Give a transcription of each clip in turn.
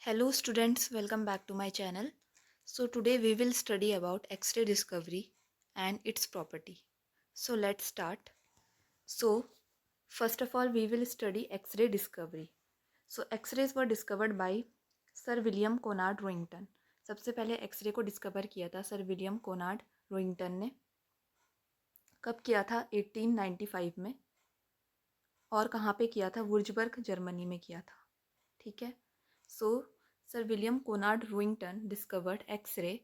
Hello students, welcome back to my channel. So today we will study about X-ray discovery and its property. So let's start. So first of all we will study X-ray discovery. So X-rays were discovered by Sir William Conrad Roentgen. सबसे पहले x ray को discover किया था sir William Konrad रोइंगटन ने. कब किया था? 1895 में. और कहाँ पे किया था? वुर्जबर्ग जर्मनी में किया था. ठीक है. सो Sir William Conrad Roentgen discovered X-ray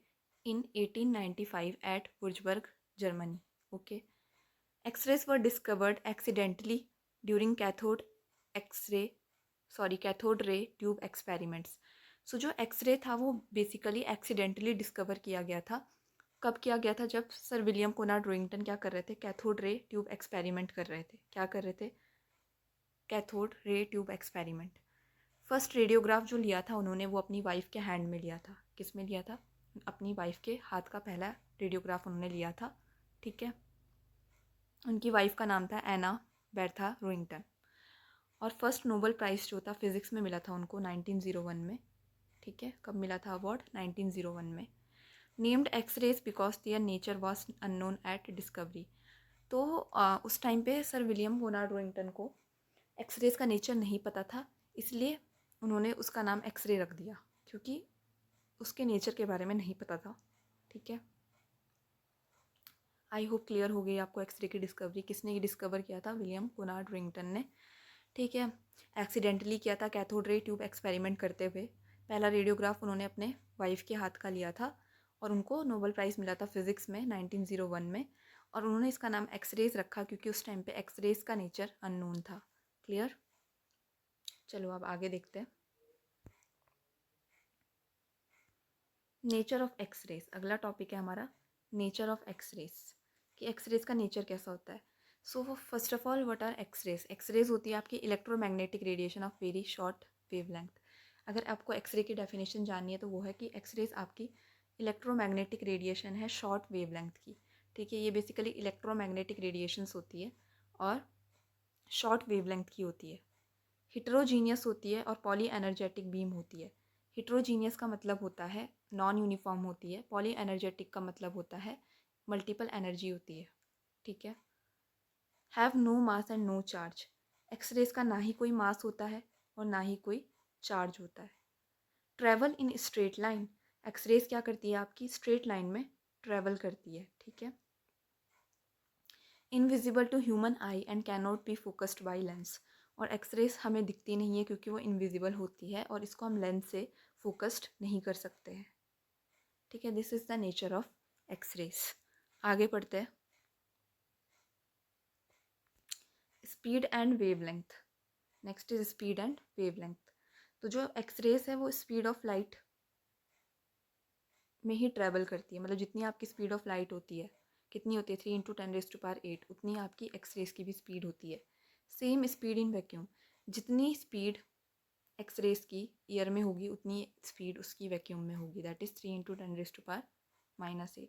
in 1895 at Würzburg, Germany. Okay. X-rays were discovered accidentally during cathode ray tube experiments. So जो X-ray था वो basically accidentally discover किया गया था. कब किया गया था? जब सर विलियम कोनार्ड रोइंगटन क्या कर रहे थे? कैथोड रे ट्यूब एक्सपेरिमेंट कर रहे थे. क्या कर रहे थे? Cathode ray tube experiment. First radiograph जो लिया था उन्होंने वो अपनी वाइफ के हैंड में लिया था. किस में लिया था? अपनी वाइफ के हाथ का पहला रेडियोग्राफ उन्होंने लिया था. ठीक है. उनकी वाइफ का नाम था एना बेर्था रोइंगटन. और फर्स्ट नोबेल प्राइज़ जो था फिज़िक्स में मिला था उनको 1901 में. ठीक है. कब मिला था अवार्ड? 1901 में. Named X-rays because their nature was unknown at discovery. तो उस टाइम पे सर विलियम कोनार्ड रोइंगटन को एक्सरेज का नेचर नहीं पता था, इसलिए उन्होंने उसका नाम एक्सरे रख दिया क्योंकि उसके नेचर के बारे में नहीं पता था. ठीक है. आई होप क्लियर हो गई आपको एक्सरे की डिस्कवरी. किसने डिस्कवर किया था? विलियम कोनार्ड रिंगटन ने. ठीक है. एक्सीडेंटली किया था कैथोड रे ट्यूब एक्सपेरिमेंट करते हुए. पहला रेडियोग्राफ उन्होंने अपने वाइफ के हाथ का लिया था और उनको नोबेल प्राइज़ मिला था फिज़िक्स में 1901 में. और उन्होंने इसका नाम एक्सरेज रखा क्योंकि उस टाइम पे एक्सरेज का नेचर अननोन था. क्लियर. चलो अब आगे देखते हैं. नेचर ऑफ एक्सरेज अगला टॉपिक है हमारा. नेचर ऑफ एक्सरेज कि एक्सरेज का नेचर कैसा होता है. So first of all what are X-rays? X-rays होती है आपकी electromagnetic radiation of very short wavelength. अगर आपको एक्सरे की डेफिनेशन जाननी है तो वो है कि एक्सरेज आपकी इलेक्ट्रोमैग्नेटिक रेडिएशन है शॉर्ट वेवलेंथ की. ठीक है. ये बेसिकली इलेक्ट्रोमैग्नेटिक रेडिएशंस होती है और शॉर्ट वेवलेंथ की होती है. हिट्रोजीनियस होती है और पॉली एनर्जेटिक बीम होती है. हिट्रोजीनियस का मतलब होता है नॉन यूनिफॉर्म होती है. पॉली एनर्जेटिक का मतलब होता है मल्टीपल एनर्जी होती है. ठीक है. Have no mass and no charge. X-rays का ना ही कोई मास होता है और ना ही कोई चार्ज होता है. Travel in straight line. X-rays क्या करती है? आपकी स्ट्रेट लाइन में ट्रैवल करती है. ठीक है. Invisible to human eye and can not be focused by lens. और एक्सरेज हमें दिखती नहीं है क्योंकि वो इनविजिबल होती है और इसको हम लेंस से फोकस्ड नहीं कर सकते हैं. ठीक है. This is the nature of X-rays. आगे पढ़ते हैं. Speed and wavelength. Next is speed and wavelength. तो जो एक्सरेज है वो स्पीड ऑफ लाइट में ही ट्रैवल करती है. मतलब जितनी आपकी स्पीड ऑफ लाइट होती है, कितनी होती है? 3 × 10⁸ उतनी आपकी एक्सरेज की भी स्पीड होती है. Same speed in vacuum. जितनी स्पीड एक्सरेज की ईयर में होगी उतनी स्पीड उसकी वैक्यूम में होगी. That is 3 × 10⁻⁸.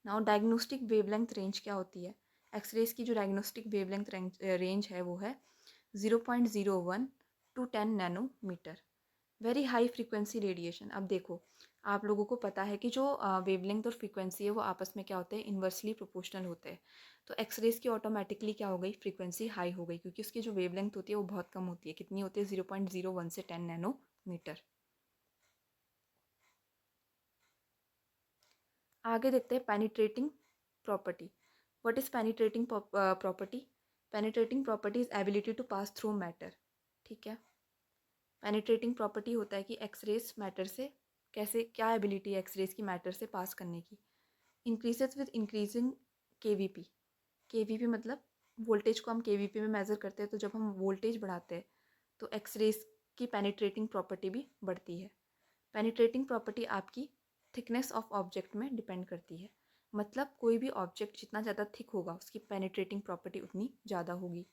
Now diagnostic wavelength range क्या होती है? एक्सरेज की जो डायग्नोस्टिक वेवलेंथ रेंज है वो है 0.01 to 10 nanometre. Very high frequency radiation. अब देखो आप लोगों को पता है कि जो वेवलेंथ और फ्रीक्वेंसी है वो आपस में क्या होते हैं? इन्वर्सली प्रोपोर्शनल होते हैं. तो एक्सरेज की ऑटोमेटिकली क्या हो गई? फ्रीक्वेंसी हाई हो गई क्योंकि उसकी जो वेवलेंथ होती है वो बहुत कम होती है. कितनी होती है? 0.01 से 10 नैनोमीटर. आगे देखते हैं penetrating property. What is penetrating property? Penetrating property is ability to pass through matter. ठीक है. पेनिट्रेटिंग प्रॉपर्टी होता है कि एक्सरेज मैटर से कैसे, क्या एबिलिटी है एक्सरेज की मैटर से पास करने की. Increases with increasing KVP. KVP मतलब वोल्टेज को हम केवीपी में मेज़र करते हैं. तो जब हम वोल्टेज बढ़ाते हैं तो एक्सरेज की पेनिट्रेटिंग प्रॉपर्टी भी बढ़ती है. पेनिट्रेटिंग प्रॉपर्टी आपकी थिकनेस ऑफ ऑब्जेक्ट में डिपेंड करती है. मतलब कोई भी ऑब्जेक्ट जितना ज़्यादा थिक होगा उसकी पेनिट्रेटिंग प्रॉपर्टी उतनी ज़्यादा होगी.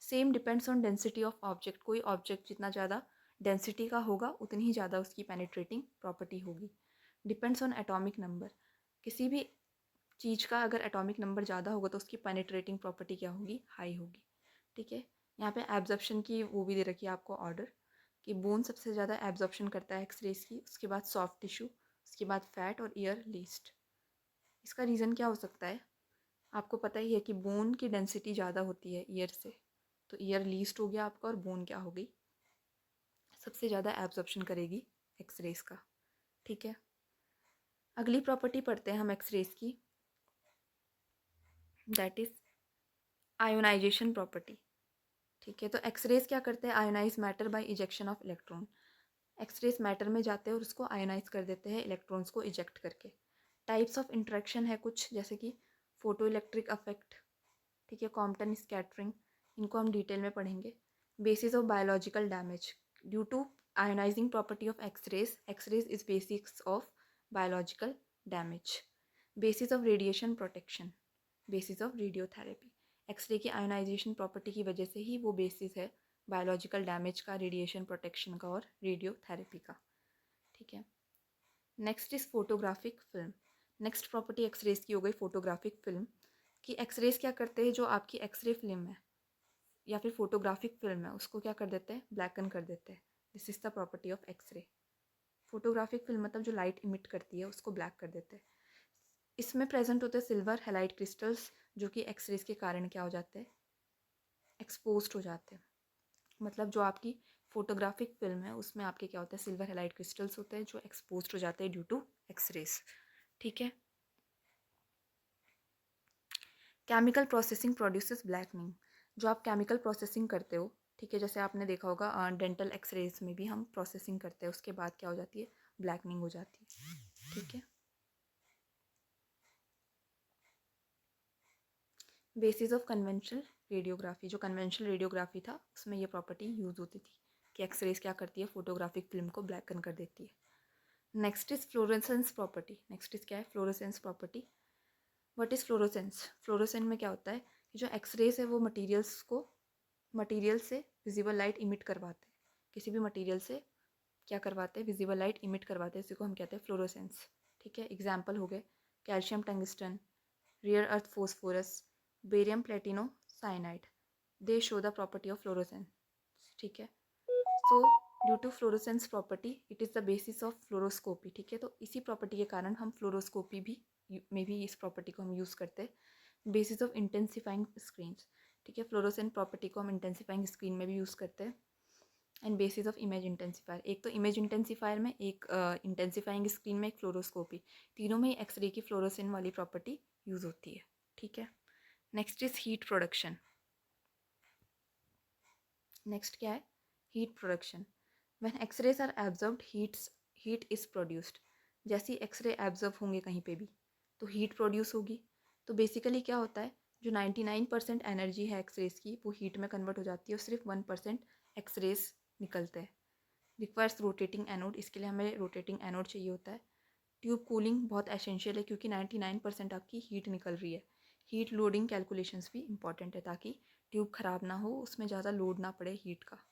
Same depends on density of object. कोई ऑब्जेक्ट जितना ज़्यादा डेंसिटी का होगा उतनी ही ज़्यादा उसकी पेनिट्रेटिंग प्रॉपर्टी होगी. Depends on atomic number. किसी भी चीज़ का अगर एटॉमिक नंबर ज़्यादा होगा तो उसकी पेनिट्रेटिंग प्रॉपर्टी क्या होगी? हाई होगी. ठीक है. यहाँ पे एब्जॉर्प्शन की वो भी दे रखी है आपको ऑर्डर कि बोन सबसे ज़्यादा एब्जॉर्प्शन करता है एक्सरेज की, उसके बाद सॉफ्ट टिश्यू, उसके बाद फैट और ईयर लीस्ट। इसका रीज़न क्या हो सकता है? आपको पता ही है कि बोन की डेंसिटी ज़्यादा होती है ईयर से, तो ईयर लीस्ट हो गया आपका और बोन क्या हो गई, सबसे ज़्यादा एब्जॉर्प्शन करेगी एक्सरेज का। ठीक है, अगली प्रॉपर्टी पढ़ते हैं हम एक्सरेज की, दैट इज़ आयोनाइजेशन प्रॉपर्टी। ठीक है, तो एक्सरेज क्या करते हैं? Ionise matter by ejection of electron. X-rays matter में जाते हैं और उसको आयोनाइज कर देते हैं इलेक्ट्रॉन्स को इजेक्ट करके। टाइप्स ऑफ इंट्रैक्शन है कुछ, जैसे कि फोटो इलेक्ट्रिक अफेक्ट, ठीक है, कॉम्पटन स्कैटरिंग, इनको हम डिटेल में पढ़ेंगे। Basis of biological damage due to ionising property of X-rays, X-rays is basics of biological damage. Basis of radiation protection, basis of radiotherapy. X-ray की आयोनाइजेशन प्रॉपर्टी की वजह से ही वो बेसिस है बायोलॉजिकल डैमेज का, रेडिएशन प्रोटेक्शन का और रेडियोथेरेपी का। ठीक है, next is photographic film. Next property X-rays की हो गई फोटोग्राफिक फिल्म, कि एक्सरेज क्या करते हैं, जो आपकी एक्सरे फिल्म है या फिर फोटोग्राफिक फिल्म है उसको क्या कर देते हैं, ब्लैकन कर देते हैं। This is the property of X-ray. Photographic film मतलब जो लाइट इमिट करती है उसको ब्लैक कर देते हैं। इसमें प्रेजेंट होते हैं सिल्वर हैलाइड क्रिस्टल्स, जो कि एक्सरेज के कारण क्या हो जाते हैं, एक्सपोज्ड हो जाते हैं। मतलब जो आपकी फोटोग्राफिक फिल्म है उसमें आपके क्या होता है, सिल्वर हैलाइड क्रिस्टल्स होते हैं जो एक्सपोज्ड हो जाते हैं ड्यू टू एक्सरेज। ठीक है, केमिकल प्रोसेसिंग प्रोड्यूसेस ब्लैकनिंग। जो आप केमिकल प्रोसेसिंग करते हो, ठीक है, जैसे आपने देखा होगा डेंटल एक्सरेज में भी हम प्रोसेसिंग करते हैं, उसके बाद क्या हो जाती है, ब्लैकनिंग हो जाती है। ठीक है, बेसिस ऑफ कन्वेंशनल रेडियोग्राफी, जो कन्वेंशनल रेडियोग्राफी था उसमें ये प्रॉपर्टी यूज होती थी कि एक्सरेज क्या करती है, फोटोग्राफिक फिल्म को ब्लैकन कर देती है। Next is fluorescence property. Next is क्या है, fluorescence property. What is fluorescence? Fluorescence में क्या होता है कि जो एक्सरेज है वो मटीरियल से विजिबल लाइट इमिट करवाते हैं, किसी भी मटीरियल से क्या करवाते हैं, विजिबल लाइट इमिट करवाते हैं, इसी को हम कहते हैं फ्लोरोसेंस। ठीक है, एग्जाम्पल हो गए calcium tungsten, rare earth phosphorus, barium platinocyanide, they show the property of fluorescence. ठीक है, so due to fluorescence property it is the basis of fluoroscopy. ठीक है, तो इसी प्रॉपर्टी के कारण हम फ्लोरोस्कोपी भी में भी इस प्रॉपर्टी को हम यूज़ करते हैं। बेसिस ऑफ इंटेंसिफाइंग स्क्रीन्स, ठीक है, फ्लोरोसेंट प्रॉपर्टी को हम इंटेंसिफाइंग स्क्रीन में भी यूज़ करते हैं। And bases of image intensifier, एक तो इमेज इंटेंसीफायर में, एक इंटेंसीफाइंग स्क्रीन में, एक फ्लोरोस्कोपी, तीनों में ही एक्सरे की फ्लोरोसेंट वाली प्रॉपर्टी यूज़ होती है। ठीक है, next is heat production. Next क्या है, heat production. When X-rays are absorbed heat is produced. जैसे ही एक्सरे एब्जॉर्ब होंगे कहीं पे भी तो हीट प्रोड्यूस होगी। तो बेसिकली क्या होता है, जो 99% एनर्जी है एक्सरेज की वो हीट में कन्वर्ट हो जाती है और सिर्फ 1% एक्सरेज निकलते हैं। रिक्वायर्स रोटेटिंग एनोड, इसके लिए हमें रोटेटिंग एनोड चाहिए होता है। ट्यूब कूलिंग बहुत एसेंशियल है क्योंकि 99% आपकी हीट निकल रही है। हीट लोडिंग कैलकुलेशंस भी इंपॉर्टेंट है ताकि ट्यूब ख़राब ना हो, उसमें ज़्यादा लोड ना पड़े हीट का।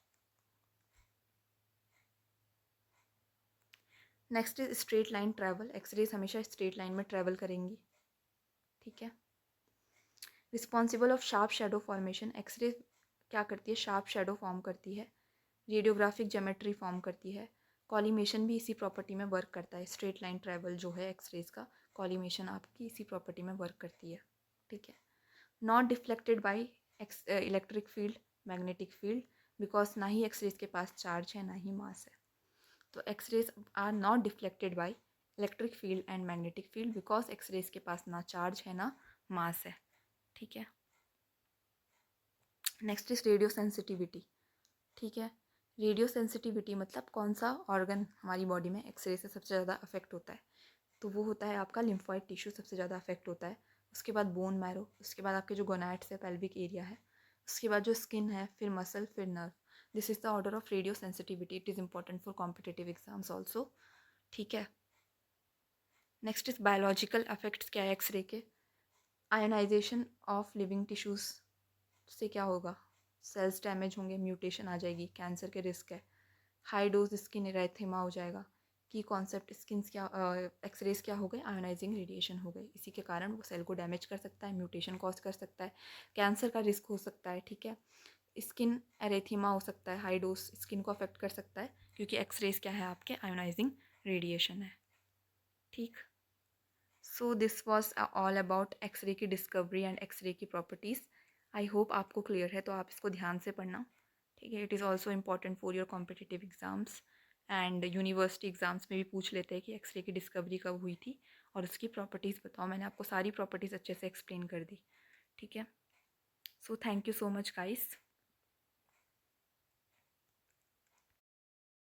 Next is straight line travel. X-rays हमेशा स्ट्रेट लाइन में ट्रैवल करेंगी। ठीक है, responsible of sharp shadow formation. X-ray क्या करती है, शार्प शेडो फॉर्म करती है, रेडियोग्राफिक ज्योमेट्री फॉर्म करती है। कॉलीमेशन भी इसी प्रॉपर्टी में वर्क करता है। स्ट्रेट लाइन ट्रैवल जो है एक्सरेज का, कॉलीमेशन आपकी इसी प्रॉपर्टी में वर्क करती है। ठीक है, not deflected by electric field, magnetic field, because ना ही एक्सरेज के पास चार्ज है ना ही मास है। तो X-rays are not deflected by electric field and magnetic field because X-rays के पास ना चार्ज है ना मास है। ठीक है, नेक्स्ट इज रेडियो सेंसिटिविटी। ठीक है, रेडियो सेंसिटिविटी मतलब कौन सा ऑर्गन हमारी बॉडी में एक्सरे से सबसे ज़्यादा अफेक्ट होता है, तो वो होता है आपका लिम्फॉइड टिश्यू सबसे ज़्यादा अफेक्ट होता है। उसके बाद बोन मैरो, उसके बाद आपके जो गोनैट्स है, पेल्विक एरिया है, उसके बाद जो स्किन है, फिर मसल, फिर nerve. This is the order of radio sensitivity. It is important for competitive exams also. ठीक है, नेक्स्ट इज बायोलॉजिकल इफेक्ट्स क्या है एक्सरे के। आयनाइजेशन ऑफ लिविंग टिश्यूज़ से क्या होगा, सेल्स डैमेज होंगे, म्यूटेशन आ जाएगी, कैंसर के रिस्क है। हाई डोज स्किन इरेथेमा हो जाएगा। की कॉन्सेप्ट, स्किन क्या, एक्सरेज क्या हो गए, आयोनाइजिंग रेडिएशन हो गए, इसी के कारण वो सेल को डैमेज कर सकता है, म्यूटेशन कॉज कर सकता है, कैंसर का रिस्क हो सकता है। ठीक है, स्किन एरेथीमा हो सकता है, हाई डोज स्किन को अफेक्ट कर सकता है, क्योंकि एक्सरेज क्या है, आपके आयोनाइजिंग रेडिएशन है। ठीक। So this was all about x ray की डिस्कवरी एंड एक्सरे की प्रॉपर्टीज़। आई होप आपको क्लियर है, तो आप इसको ध्यान से पढ़ना। ठीक है। It is also important for your competitive exams and university exams में भी पूछ लेते हैं कि एक्सरे की डिस्कवरी कब हुई थी और उसकी प्रॉपर्टीज़ बताओ। मैंने आपको सारी प्रॉपर्टीज़ अच्छे से एक्सप्लेन कर दी। ठीक है। So thank you so much guys.